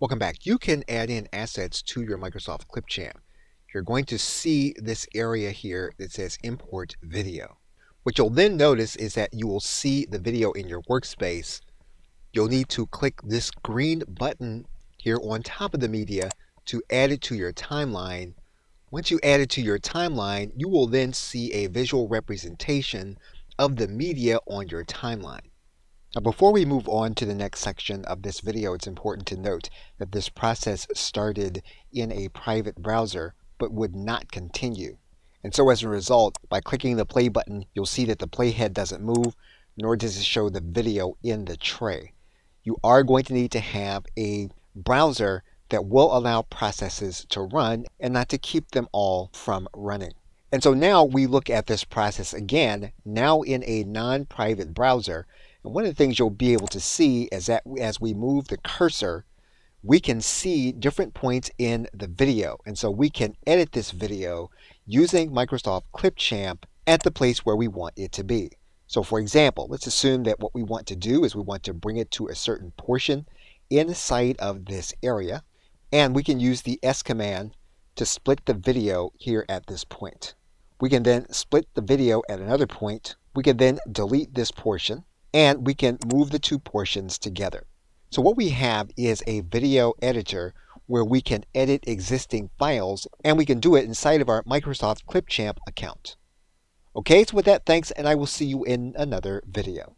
Welcome back. You can add in assets to your Microsoft Clipchamp. You're going to see this area here that says Import Video. What you'll then notice is that you will see the video in your workspace. You'll need to click this green button here on top of the media to add it to your timeline. Once you add it to your timeline, you will then see a visual representation of the media on your timeline. Now, before we move on to the next section of this video, it's important to note that this process started in a private browser but would not continue. And so as a result, by clicking the play button, you'll see that the playhead doesn't move, nor does it show the video in the tray. You are going to need to have a browser that will allow processes to run and not to keep them all from running. And so now we look at this process again, now in a non-private browser. And one of the things you'll be able to see is that as we move the cursor, we can see different points in the video. And so we can edit this video using Microsoft Clipchamp at the place where we want it to be. So for example, let's assume that what we want to do is we want to bring it to a certain portion inside of this area. And we can use the S command to split the video here at this point. We can then split the video at another point. We can then delete this portion, and we can move the two portions together. So what we have is a video editor where we can edit existing files, and we can do it inside of our Microsoft Clipchamp account. Okay, so with that, thanks, and I will see you in another video.